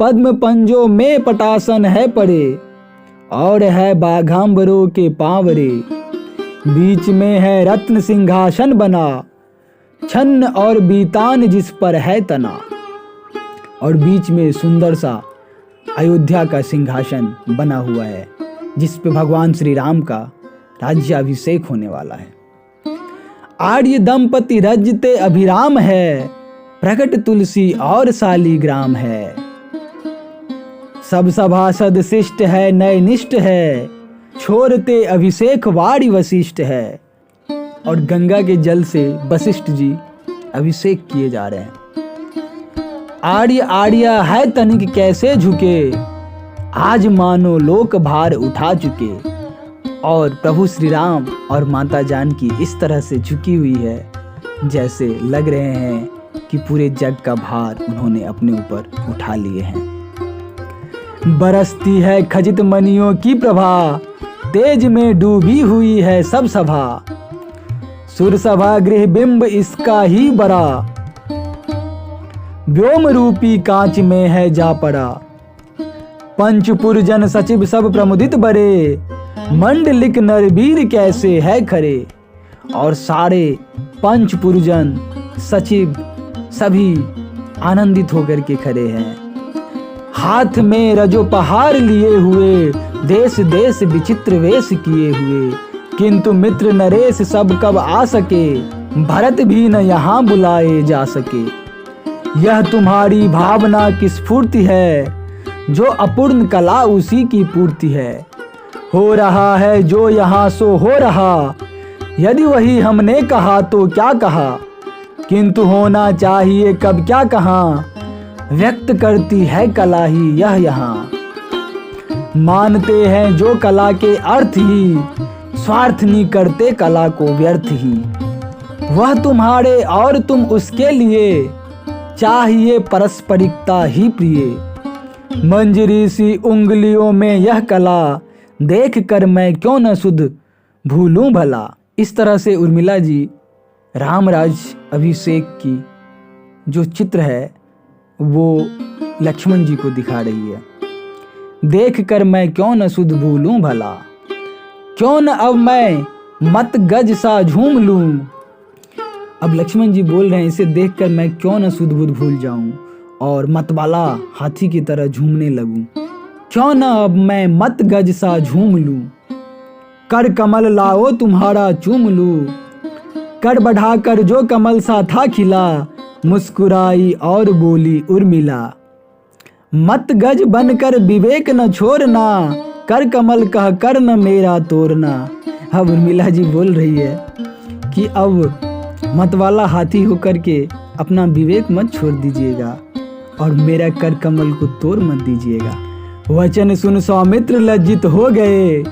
पद्म पंजों में पटासन है पड़े, और है बाघांबरों के पांवरे। बीच में है रत्न सिंहासन बना, छन्न और बीतान जिस पर है तना। और बीच में सुंदर सा अयोध्या का सिंहासन बना हुआ है, जिस पे भगवान श्री राम का राज्याभिषेक होने वाला है। आर्य दंपति रजते अभिराम है, प्रकट तुलसी और शालीग्राम है। सब सभासद शिष्ट है, नय निष्ठ है, छोड़ते अभिषेक वारी वशिष्ठ है। और गंगा के जल से वशिष्ठ जी अभिषेक किए जा रहे हैं। आर्य आर्या है तनिक कैसे झुके, आज मानो लोक भार उठा चुके। और प्रभु श्री राम और माता जानकी इस तरह से झुकी हुई है जैसे लग रहे हैं कि पूरे जग का भार उन्होंने अपने ऊपर उठा लिए हैं। बरसती है खचित मणियों की प्रभा, तेज में डूबी हुई है सब सभा। सुर सभा गृह बिंब इसका ही बड़ा, व्योम रूपी कांच में है जा पड़ा। पंचपुर जन सचिव सब प्रमुदित बरे, मंडलिक नरवीर कैसे है खरे। और सारे पंचपुरजन सचिव सभी आनंदित होकर के खड़े हैं। हाथ में रजोपहार लिए हुए, देश देश विचित्र वेश किए हुए। किंतु मित्र नरेश सब कब आ सके, भरत भी न यहाँ बुलाए जा सके। यह तुम्हारी भावना की स्फूर्ति है, जो अपूर्ण कला उसी की पूर्ति है। हो रहा है जो यहाँ सो हो रहा, यदि वही हमने कहा तो क्या कहा। किंतु होना चाहिए कब क्या कहाँ, व्यक्त करती है कला ही यह यहाँ। मानते हैं जो कला के अर्थ ही, स्वार्थ नहीं करते कला को व्यर्थ ही। वह तुम्हारे और तुम उसके लिए, चाहिए परस्परिकता ही प्रिय। मंजरी सी उंगलियों में यह कला, देख कर मैं क्यों न सुध भूलूं भला। इस तरह से उर्मिला जी रामराज अभिषेक की जो चित्र है वो लक्ष्मण जी को दिखा रही है। देख कर मैं क्यों न सुध भूलूं भला, क्यों न अब मैं मत गज सा झूम लूं। अब लक्ष्मण जी बोल रहे हैं इसे देखकर मैं क्यों न सुध बुध भूल जाऊं और मतवाला हाथी की तरह झूमने लगूं। क्यों न अब मैं मत गज सा झूम लूं, कर कमल लाओ तुम्हारा चूम लूं। कर बढ़ाकर जो कमल सा था खिला, मुस्कुराई और बोली उर्मिला। मत गज बनकर विवेक न छोड़ना, कर कमल कह कर न मेरा तोड़ना। अब उर्मिला जी बोल रही है कि अब मतवाला हाथी होकर के अपना विवेक मत छोड़ दीजिएगा और मेरा कर कमल को तोड़ मत दीजिएगा। वचन सुन सौमित्र लज्जित हो गए,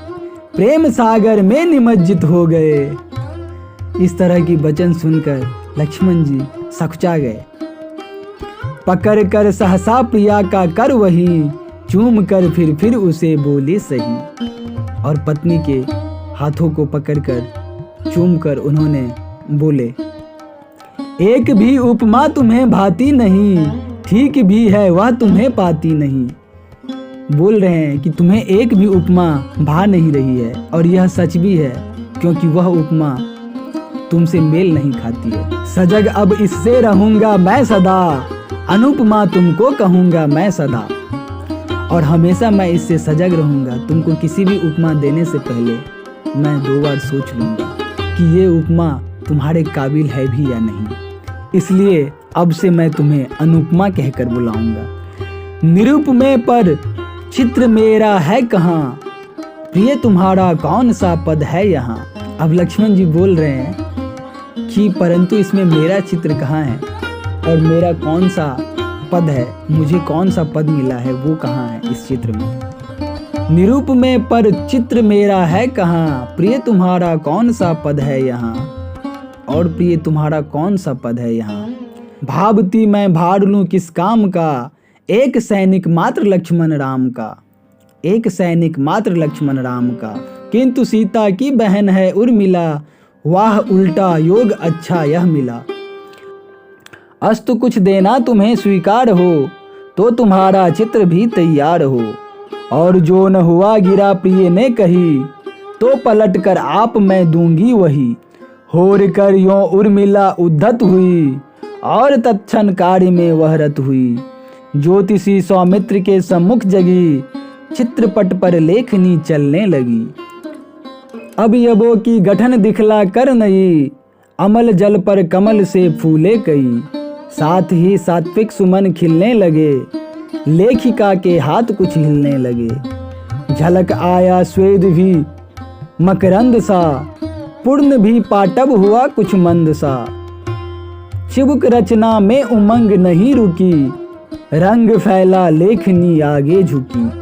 प्रेम सागर में निमज्जित हो गए। इस तरह की वचन सुनकर लक्ष्मण जी सकुचा गए। पकड़ कर सहसा प्रिया का कर वही, चूम कर फिर उसे बोली सही। और पत्नी के हाथों को पकड़कर चूम कर उन्होंने बोले, एक भी उपमा तुम्हें भाती नहीं, ठीक भी है वह तुम्हें पाती नहीं। बोल रहे हैं कि तुम्हें एक भी उपमा भा नहीं रही है और यह सच भी है, क्योंकि वह उपमा तुमसे मेल नहीं खाती है। सजग अब इससे रहूंगा मैं सदा, अनुपमा तुमको कहूंगा मैं सदा। और हमेशा मैं इससे सजग रहूंगा, तुमको किसी भी उपमा देने से पहले मैं 2 बार सोच लूंगा कि ये उपमा तुम्हारे काबिल है भी या नहीं। इसलिए अब से मैं तुम्हें अनुपमा कहकर बुलाऊंगा। निरुपमे पर चित्र मेरा है कहाँ, प्रिय तुम्हारा कौन सा पद है यहाँ। अब लक्ष्मण जी बोल रहे हैं कि परंतु इसमें मेरा चित्र कहाँ है और मेरा कौन सा पद है, मुझे कौन सा पद मिला है वो कहाँ है इस चित्र में। निरुपमे पर चित्र मेरा है कहाँ, प्रिय तुम्हारा कौन सा पद है यहाँ। और प्रिय तुम्हारा कौन सा पद है यहाँ। भावती मैं भाड़ लूं किस काम का, एक सैनिक मात्र लक्ष्मण राम का। एक सैनिक मात्र लक्ष्मण राम का, किंतु सीता की बहन है उर्मिला, वाह उल्टा योग अच्छा यह मिला। अस्तु कुछ देना तुम्हें स्वीकार हो, तो तुम्हारा चित्र भी तैयार हो। और जो न हुआ गिरा प्रिय ने कही, तो पलट कर आप मैं दूंगी वही। होर कर यों उर्मिला उद्धत हुई, और तत्क्षण कार्य में वह रत हुई। ज्योतिषी सौमित्र के सम्मुख जगी, चित्रपट पर लेखनी चलने लगी। अवयवों की गठन दिखला कर नई, अमल जल पर कमल से फूले कई। साथ ही सात्विक सुमन खिलने लगे, लेखिका के हाथ कुछ हिलने लगे। झलक आया स्वेद भी मकरंद सा, पूर्ण भी पाटब हुआ कुछ मंद सा। चिबुक रचना में उमंग नहीं रुकी, रंग फैला लेखनी आगे झुकी।